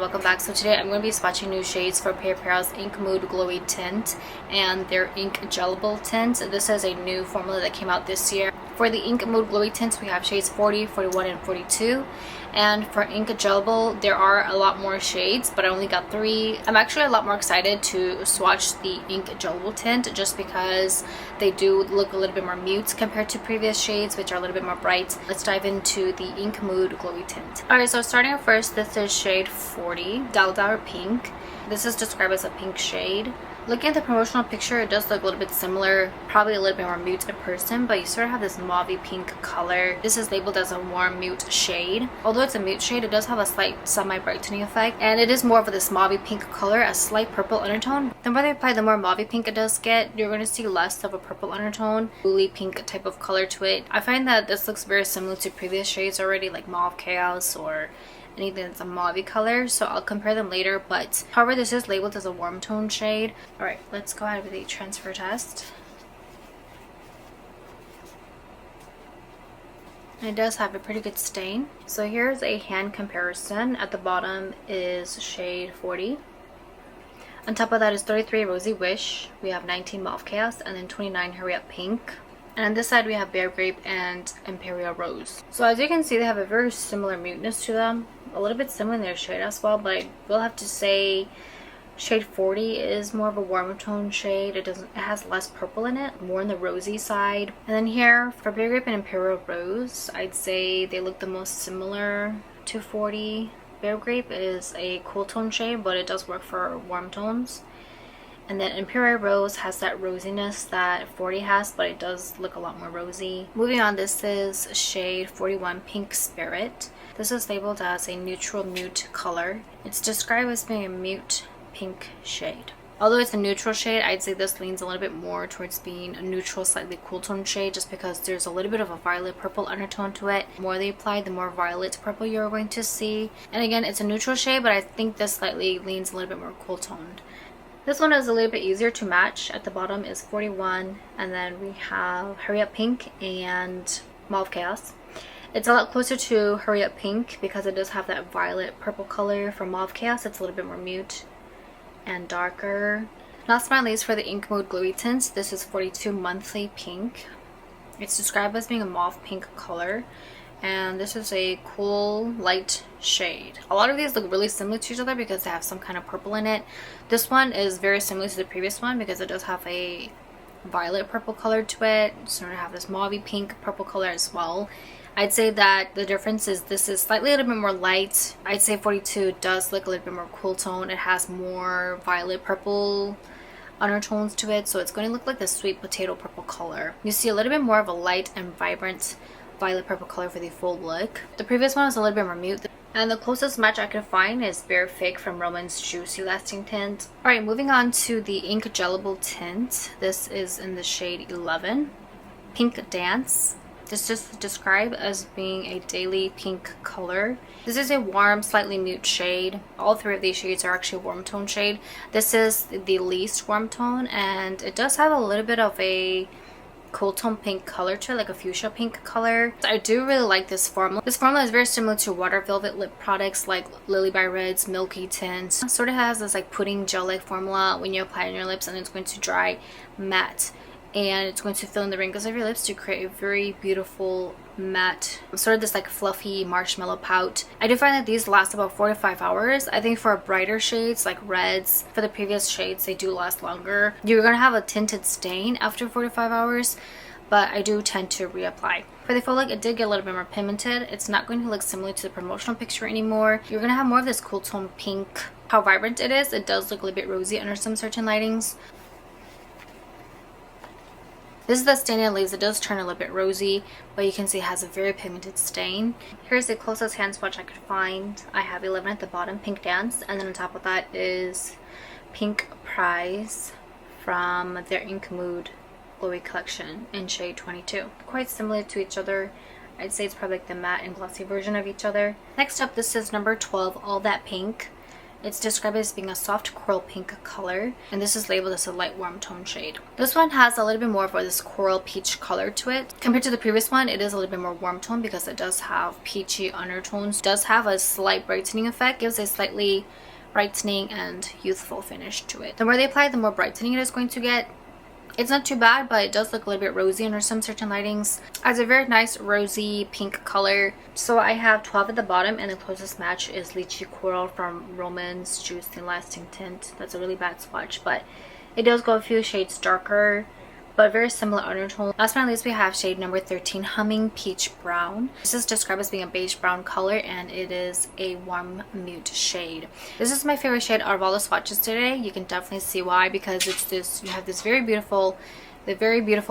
Welcome back. So today I'm going to be swatching new shades for Peripera's Ink Mood Glowy Tint and their Ink Jellable Tint. This is a new formula that came out this year. For the Ink Mood Glowy Tints, we have shades 40, 41, and 42. And for Ink Jellable, there are a lot more shades, but I only got 3. I'm actually a lot more excited to swatch the Ink Jellable Tint just because they do look a little bit more mute compared to previous shades, which are a little bit more bright. Let's dive into the Ink Mood Glowy Tint. Alright, so starting off first, this is shade 40, DALDAL Pink. This is described as a pink shade. Looking at the promotional picture, it does look a little bit similar, probably a little bit more mute in person, but you sort of have this mauve pink color. This is labeled as a warm mute shade. Although it's a mute shade, it does have a slight semi-brightening effect, and it is more of this mauve pink color, a slight purple undertone. The more they apply, the more mauve pink it does get. You're going to see less of a purple undertone, bluey pink type of color to it. I find that this looks very similar to previous shades already, like Mauve Chaos or anything that's a mauve color, so I'll compare them later. But however, this is labeled as a warm tone shade. Alright, let's go ahead with the transfer test. It does have a pretty good stain. So here's a hand comparison. At the bottom is shade 40. On top of that is 33 Rosy Wish. We have 19 Mauve Chaos, and then 29 Hurry Up Pink. And on this side we have Bare Grape and Imperial Rose. So as you can see, they have a very similar muteness to them. A little bit similar in their shade as well, but I will have to say shade 40 is more of a warmer tone shade. It has less purple in it, more on the rosy side. And then here for Bare Grape and Imperial Rose, I'd say they look the most similar to 40. Bare Grape is a cool tone shade, but it does work for warm tones. And then Imperial Rose has that rosiness that 40 has, but it does look a lot more rosy. Moving on, this is shade 41 Pink Spirit. This is labeled as a neutral mute color. It's described as being a mute pink shade. Although it's a neutral shade, I'd say this leans a little bit more towards being a neutral, slightly cool tone shade, just because there's a little bit of a violet purple undertone to it. The more they apply, the more violet purple you're going to see. And again, it's a neutral shade, but I think this slightly leans a little bit more cool toned. This one is a little bit easier to match. At the bottom is 41, and then we have Hurry Up Pink and Mauve Chaos. It's a lot closer to Hurry Up Pink because it does have that violet purple color. For Mauve Chaos, it's a little bit more mute and darker. Last but not least, for the Ink Mood Glowy Tints, this is 42 Monthly Pink. It's described as being a mauve pink color, and this is a cool light shade. A lot of these look really similar to each other because they have some kind of purple in it. This one is very similar to the previous one because it does have a violet purple color to it. It's going to have this mauve pink purple color as well. I'd say that the difference is this is slightly a little bit more light. I'd say 42 does look a little bit more cool tone. It has more violet purple undertones to it, so it's going to look like the sweet potato purple color. You see a little bit more of a light and vibrant violet purple color for the full look. The previous one was a little bit more mute. And the closest match I could find is Bare Fig from Roman's Juicy Lasting Tint. Alright, moving on to the Ink Jellable Tint. This is in the shade 11. Pink Dance. This is described as being a daily pink color. This is a warm, slightly mute shade. All 3 of these shades are actually warm tone shade. This is the least warm tone, and it does have a little bit of a cool tone pink color to it, like a fuchsia pink color. I do really like this formula. This formula is very similar to Water Velvet lip products like Lily by Red's Milky Tint. It sort of has this like pudding gel-like formula when you apply it on your lips, and it's going to dry matte, and it's going to fill in the wrinkles of your lips to create a very beautiful matte, sort of this like fluffy marshmallow pout. I do find that these last about 4 to 5 hours. I think for brighter shades like reds, for the previous shades, they do last longer. You're gonna have a tinted stain after 4 to 5 hours, but I do tend to reapply. For the full look, it did get a little bit more pigmented. It's not going to look similar to the promotional picture anymore. You're gonna have more of this cool tone pink. How vibrant it is, it does look a little bit rosy under some certain lightings. This is the stain it leaves. It does turn a little bit rosy, but you can see it has a very pigmented stain. Here's the closest hand swatch I could find. I have 11 at the bottom, Pink Dance, and then on top of that is Pink Prize from their Ink Mood Glowy collection in shade 22. Quite similar to each other. I'd say it's probably like the matte and glossy version of each other. Next up, this is number 12, All That Pink. It's described as being a soft coral pink color, and this is labeled as a light warm tone shade. This one has a little bit more of this coral peach color to it. Compared to the previous one, it is a little bit more warm tone because it does have peachy undertones. It does have a slight brightening effect, gives a slightly brightening and youthful finish to it. The more they apply, the more brightening it is going to get. It's not too bad, but it does look a little bit rosy under some certain lightings. It has a very nice rosy pink color. So I have 12 at the bottom, and the closest match is Lychee Coral from Roman's Juice and Lasting Tint. That's a really bad swatch, but it does go a few shades darker, but very similar undertone. Last but not least, we have shade number 13, Humming Peach Brown. This is described as being a beige brown color, and it is a warm mute shade. This is my favorite shade out of all the swatches today. You can definitely see why, because it's this, you have this very beautiful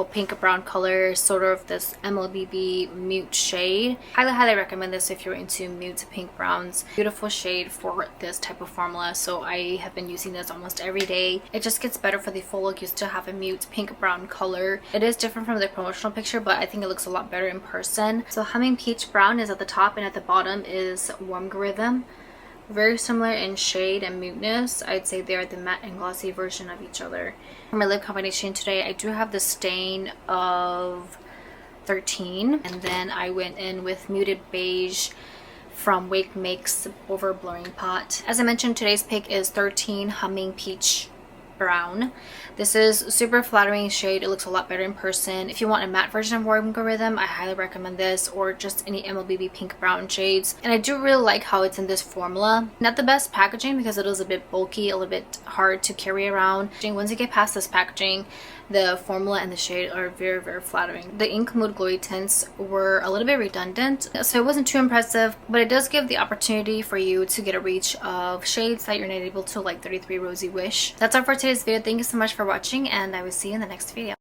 pink brown color, sort of this MLBB mute shade. Highly recommend this if you're into mute pink browns. Beautiful shade for this type of formula, so I have been using this almost every day. It just gets better for the full look. You still have a mute pink brown color. It is different from the promotional picture, but I think it looks a lot better in person. So Humming Peach Brown is at the top, and at the bottom is Warm Rhythm. Very similar in shade and muteness. I'd say they are the matte and glossy version of each other. For my lip combination today, I do have the stain of 13, and then I went in with Muted Beige from Wake Makes Over Blurring Pot. As I mentioned, today's pick is 13 Humming Peach Brown. This is super flattering shade. It looks a lot better in person. If you want a matte version of Warm Rhythm, I highly recommend this, or just any MLBB pink brown shades. And I do really like how it's in this formula. Not the best packaging because it is a bit bulky, a little bit hard to carry around. Once you get past this packaging, the formula and the shade are very flattering. The Ink Mood Glowy tints were a little bit redundant, so it wasn't too impressive, but it does give the opportunity for you to get a reach of shades that you're not able to, like 33 Rosy Wish. That's all for today's video. Thank you so much for watching, and I will see you in the next video.